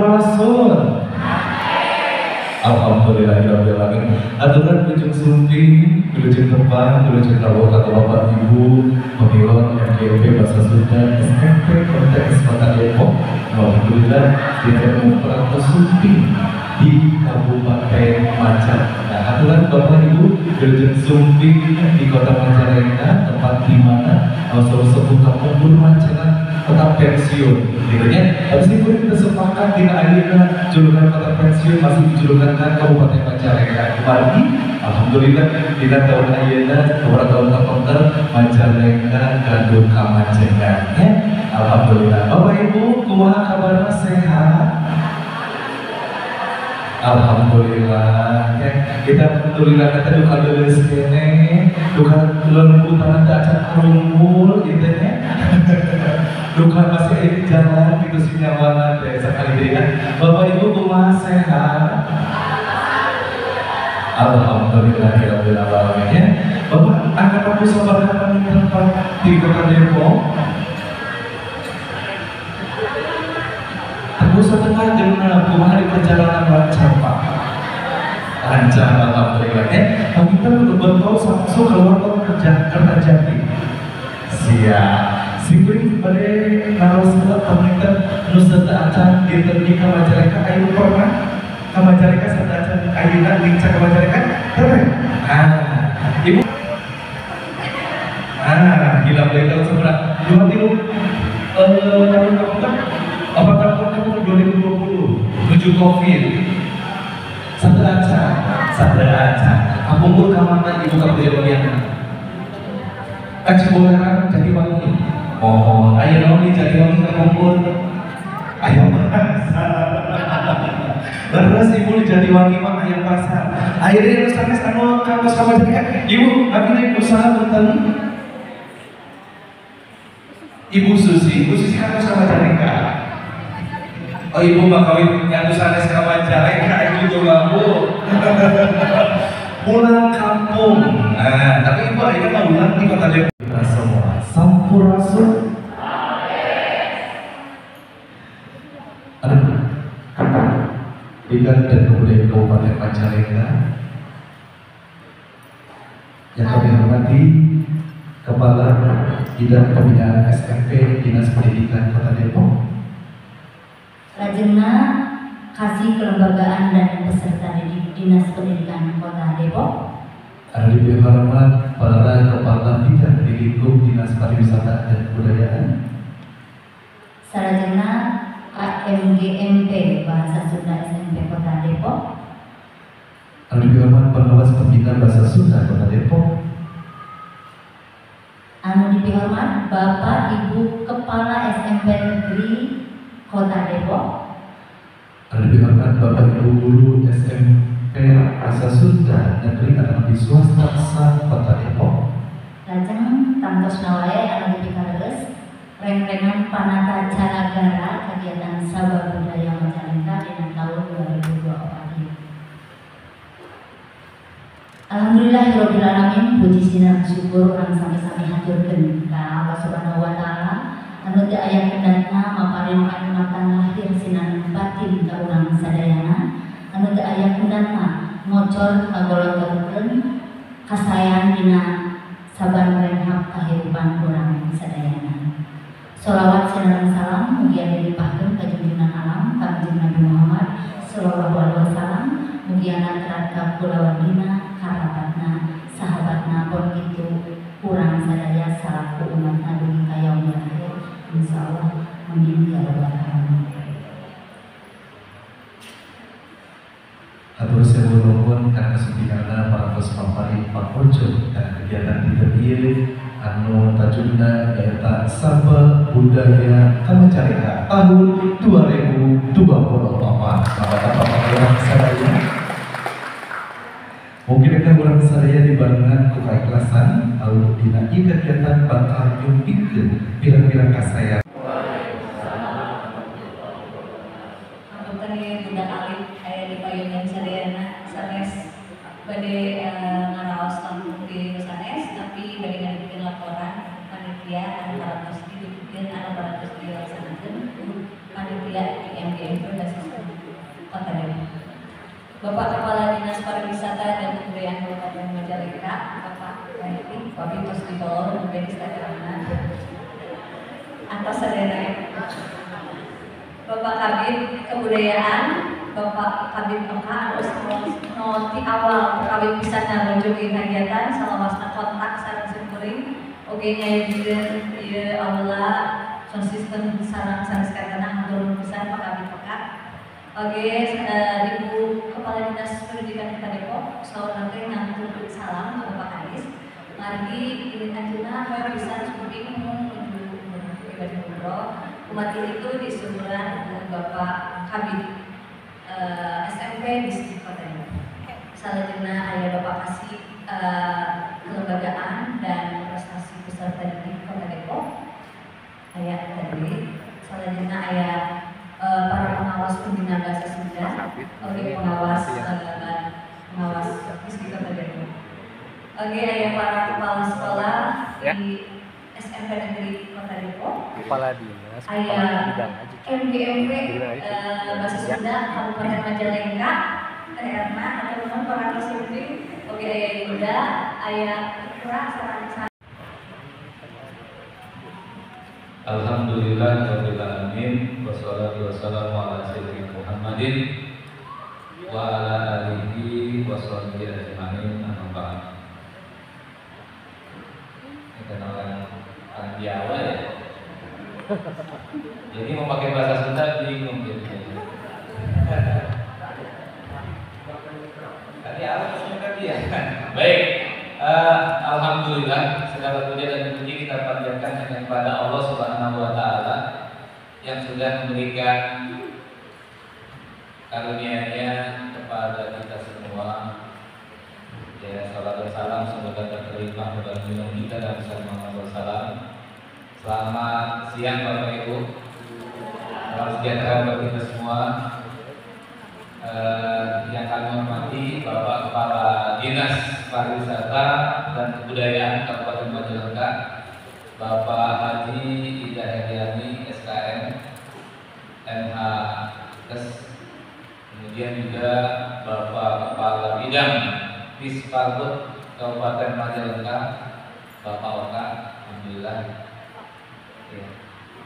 Sampurasun. Alhamdulillahirrahmanirrahim. Aturan ujung sumping, ujung depan, ujung rawat atau bapak ibu pemilon MGP bahasa Sunda SMP konteks Kota Depok. Alhamdulillah ditemu peratus sumping di Kabupaten Majalengka. Nah, aturan bapak ibu ujung sumping di Kota Majalengka, tempat di mana salah sepuh kampung Majalengka tetap pensiun, gitu ya. Habis itu kita sepakat dengan akhirnya julukan kota pensiun masih dijulukan Kabupaten Majalengka. Kembali, alhamdulillah kita tahun akhirnya beberapa tahun terkonter Majalengka Gadung Kamajengan. Ya, alhamdulillah. Bapak Ibu, kumaha kabarnya sehat? Alhamdulillah. Ya, kita alhamdulillah kata duka dulu sekene, duka lembutan cacat kerumul, gitu ya. Duka masih ada di jalan, gitu sinyawana deh sekali dia. Bapak Ibu kumaha sehat? Alhamdulillahirobbilalamin. Ya, Bapak angkat aku sabar kapan tempat di Kota Depok. Teguh setengah jam kumaha di perjalanan lancar Pak. Lancar alhamdulillah. Tapi kita betul langsung keluar kerja Kertajati. Siap. Singgung pada narasumber pemerintah Nusa Acan gitu di Majalengka. Ayo pernah ke Majalengka serta Acan ayunan lincah ke Majalengka? Pernah? Ibu? Gila boleh tahu sebelah 2000 tahun apa tahun kamu 2020 7 COVID serta Acan aku pun kamar ibu kamu yang Kaciboleran jadi wangi. Oh, ayo noni jadi wangi kumpul. Ayo pasar. Terus ibu jadi wangi mah ayo pasar. Akhirnya sanes anu kampus sama jadi ibu, tapi naik usaha punten. Ibu Susi kampus sama Majalengka. Oh ibu mah kawin yang sanes sama Majalengka ibu juga bu. Pulang kampung. Nah, tapi ibu akhirnya mau pulang di Kota Depok. Semua Sampurasun. Bidang dan Kebudayaan Kabupaten Majalengka yang kami hormati Kepala Bidang Pembinaan SMP Dinas Pendidikan Kota Depok, Rajena Kasih Kelembagaan dan Peserta Didik Dinas Pendidikan Kota Depok, ada di hormat para Kepala Bidang Didikum Dinas Pariwisata dan Kebudayaan, Sarjana KMGMP Bahasa Sunda SMP Kota Depok, ada di hormat Pengawas Pembina Bahasa Sunda Kota Depok, anu dihormat Bapak Ibu Kepala SMP Negeri Kota Depok, ada di hormat Bapak Ibu Guru SMP Bahasa Sunda Negeri atau di swasta Kota Depok. lajeng tangtos nawae anu dipikareus reng-rengan panata caragara kegiatan Sabah Budaya Majalengka dina tahun 2024. Alhamdulillahirabbil alamin, puji sinar syukur urang sami-sami haturkeun ka Allah Subhanahu wa taala anu teu aya kendhatna maparing kanikmatan lahir sinan batin ka urang sadayana, anu teu aya kendhatna ngocor kagolongkeun kasayan dina saban renhap kahirupan urang sadayana. Sholawat sinareng salam mugia dilimpahkeun ka junjungan alam Kanjeng Nabi Muhammad sallallahu alaihi wasallam, mugia nantrat ka kulawadina karabatna sahabatna pun kitu urang sadaya salaku umat nabi ka yaumil akhir insyaallah amin ya rabbal alamin. Atur sewu nuhun karena sepinana para peserta Pak Ojo dan kegiatan diterpilih anu tajudna nyaeta Sabah Budaya Majalengka tahun 2024. Bapak-bapak urang sadaya, mungkin kita urang sadaya dibarengan ku keikhlasan anu dina ieu kegiatan bakal nyumpikeun pirang-pirang kasaya. Budak alit aya di payungan sadayana sanes bade ngaraos langsung di sanes, tapi bade ngadikeun laporan panitia anu parantos didikeun anu parantos dilaksanakeun panitia di MGM Berdasarkan Kota Depok. Bapak Kepala Dinas Pariwisata dan Kebudayaan Kabupaten Majalengka, Bapak Khairi, Bapak Tos di bawah dan Bedi Sadarana. Atas sadaya Bapak Kabid Kebudayaan, Bapak Kabid Oka, harus noti awal kawin pisan menunjuki kegiatan salawasna kontak sareng simkuring. Oke nyai bideun ieu aula konsisten sareng saneskarana hatur pisan Pak Kabid Oka. Oke, Ibu Kepala Dinas Pendidikan Kota Depok, saudara teh ngantur salam ke Bapak Anies. Margi ini anjeunna hoyong pisan simkuring menuju ibadah umroh. Umat itu disuruhan Bapak Kabid SMP Distrik Kota Depok. Selanjutnya ayah Bapak Kasih kelembagaan dan prestasi peserta didik Kota Depok. Ayah tadi. Selanjutnya ayah para pengawas pembina bahasa Sunda. Oke, pengawas Distrik Kota Depok. Oke, ayah para kepala sekolah di SMP Negeri Kota Depok. Kepala dinas, Ayah bidang aja. MGMP bahasa Sunda Kabupaten Majalengka, Erna atau teman para peserta. Oke, ayah Yuda, ayah Ikra, sarang. Alhamdulillahirabbil alamin wassalatu wassalamu ala sayyidina Muhammadin wa ala alihi washabbihi ajmain amma ba'd. Ini kan orang Jawa ya. Jadi mau pakai bahasa Sunda bingung jadinya. Tadi apa maksudnya tadi ya? Baik, alhamdulillah segala puja dan puji kita panjatkan hanya kepada Allah Subhanahu wa taala yang sudah memberikan karunia-Nya kepada kita semua. Ya, salam dan salam semoga terlimpah kepada kita dan Muhammad SAW. Selamat siang Bapak Ibu. Salam sejahtera bagi kita semua. Yang kami hormati Bapak Kepala Dinas Pariwisata dan Kebudayaan Kabupaten Majalengka, Bapak Haji Ida Heriani SKM MH Kes, kemudian juga Bapak Kepala Bidang Disparbud Kabupaten Majalengka, Bapak Oka, alhamdulillah. Ya.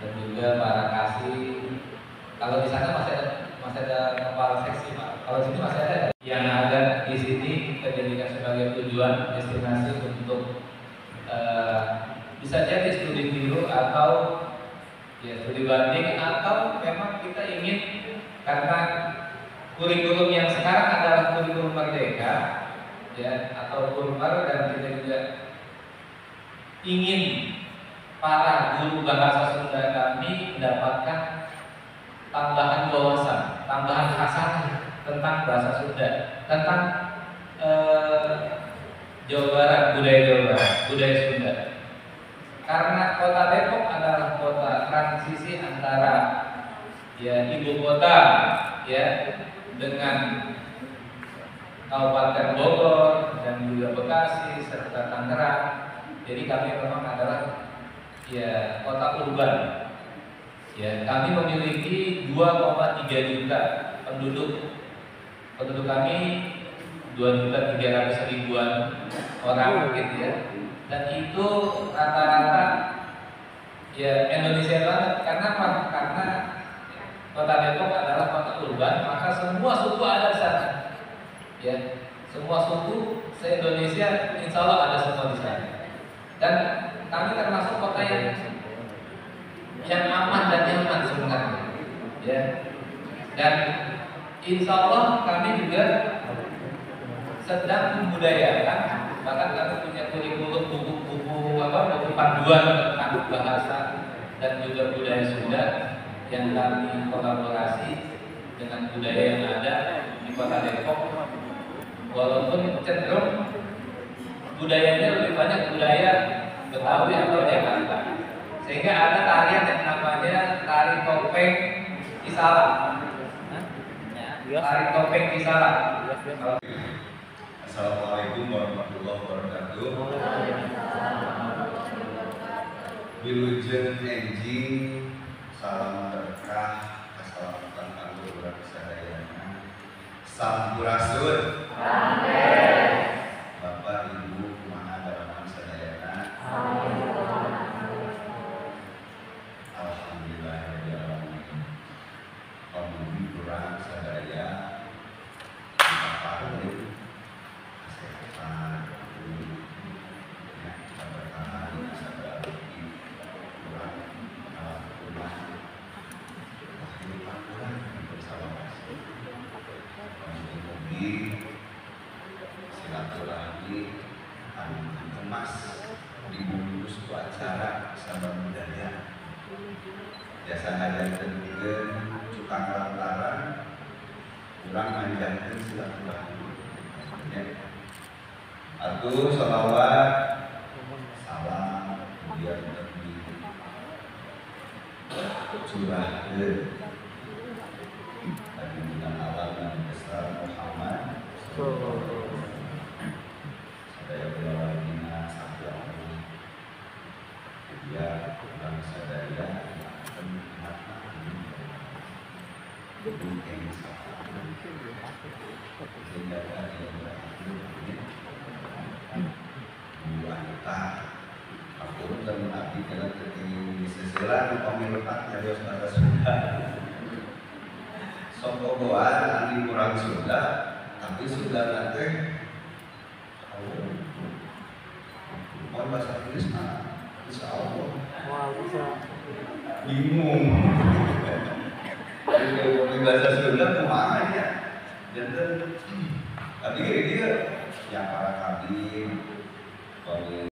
Dan juga para kasih. Kalau di sana masih ada kepala seksi Pak. Kalau di sini masih ada. Yang ada di sini kita jadikan sebagai tujuan destinasi untuk bisa jadi studi tiru atau ya studi banding, atau memang kita ingin karena kurikulum yang sekarang adalah kurikulum merdeka ya, atau kurmar, dan kita juga ingin para guru bahasa Sunda kami mendapatkan tambahan wawasan, tambahan khasanah tentang bahasa Sunda, tentang Jawa Barat, budaya Jawa Barat, budaya Sunda. Karena Kota Depok adalah kota transisi antara ya ibu kota ya dengan Kabupaten Bogor dan juga Bekasi serta Tangerang. Jadi kami memang adalah ya kota urban. Ya, kami memiliki 2,3 juta penduduk. Penduduk kami 2.300.000-an orang gitu ya. Dan itu rata-rata ya Indonesia banget. Karena apa? Karena Kota Depok adalah kota urban, maka semua suku ada di sana. Ya, semua suku se-Indonesia insya Allah ada semua di sana. Dan kami termasuk kota yang aman dan nyaman sebenarnya, ya. Dan insya Allah kami juga sedang membudayakan, bahkan kami punya kurikulum buku panduan tentang bahasa dan juga budaya Sunda yang kami kolaborasi dengan budaya yang ada di Kota Depok. Walaupun cenderung budayanya lebih banyak budaya Betawi atau Jakarta, sehingga ada tarian yang namanya tari topeng Kisala. Tari topeng Kisala. Assalamualaikum warahmatullahi wabarakatuh. Wilujeng Enjing, salam berkah, keselamatan anggur sadayana. Sampurasun. Bapak Ibu kumaha dalaman sadayana. Alhamdulillahirobbilalamin. Pamudi kurang sadaya dipaparin kesehatan keberkahan sadaya kurang rumah kehidupan kurang bersama mugi silaturahmi anu kemas dibungkus ku acara sabab budaya biasa ngajarkeun cukang lantaran kurang ngajarkeun silaturahmi ya. Atuh sholawat salam kemudian curahkeun dengan alam dan besar Muhammad sadaya belawagina sahabat dia kurang sadaya akan mata bukan sahabat sehingga dia berakhir wanita aku dan abdi kena ketinggi seselan pemilutaknya Dios pada sudah sokoboan andi kurang sudah tapi sudah nanti mau bahasa Inggris mah insya Allah bingung di bahasa Sunda kumaha ya jadi tapi dia yang para kabin kalau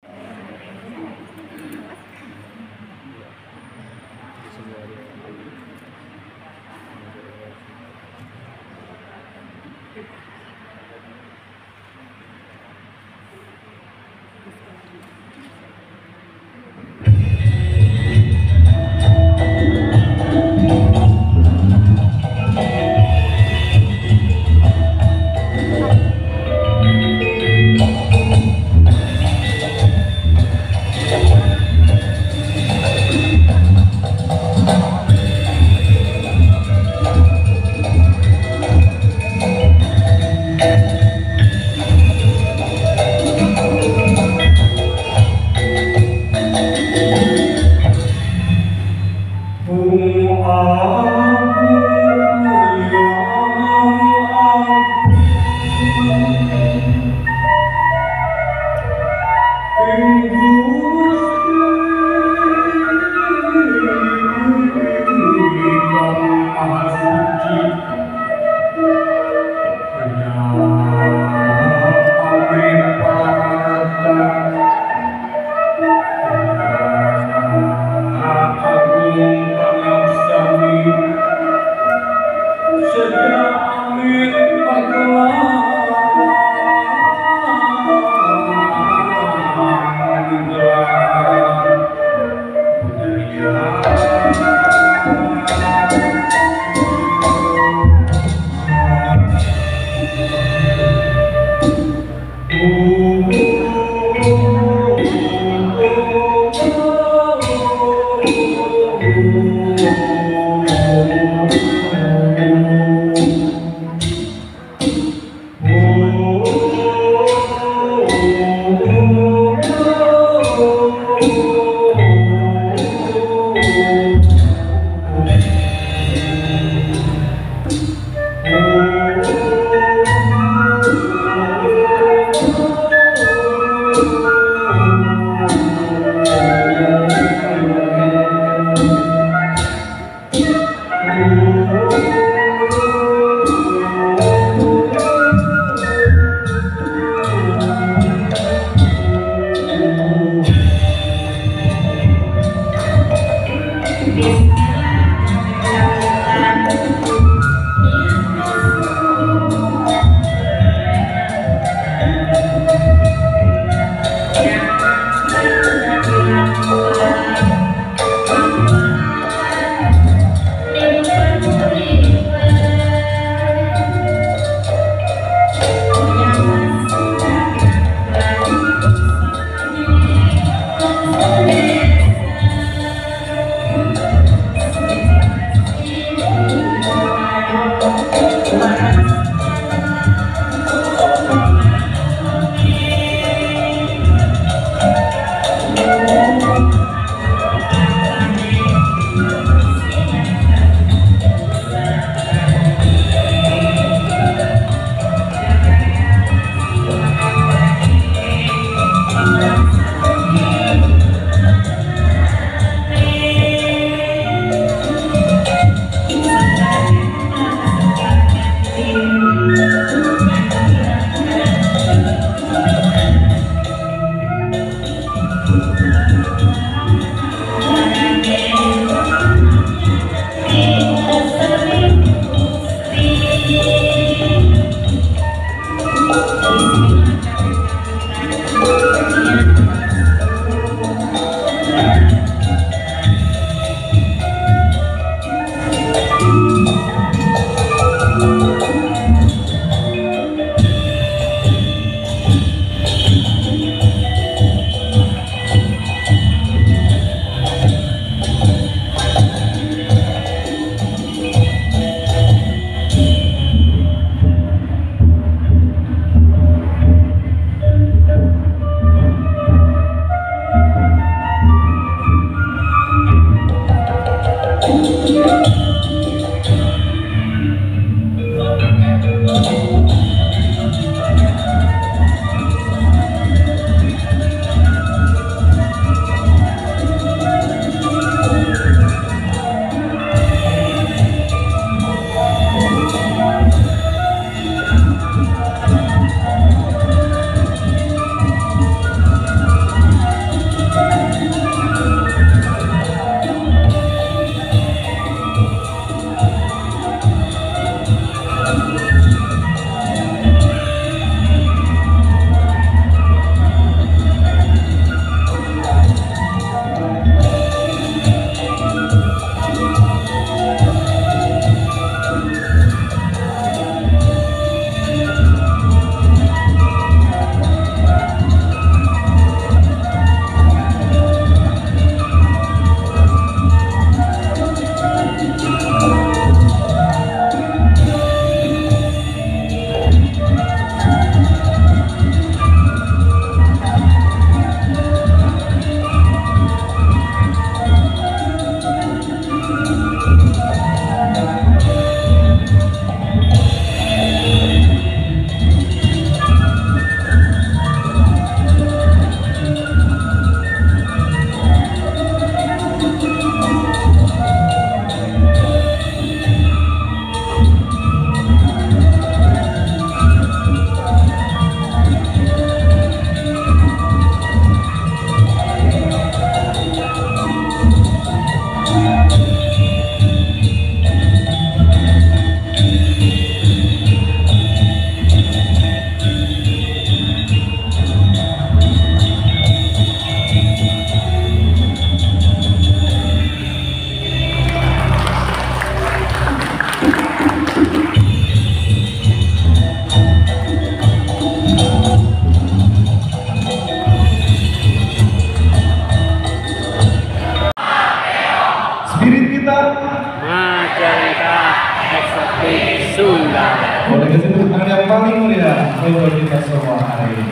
untuk kita semua hari ini.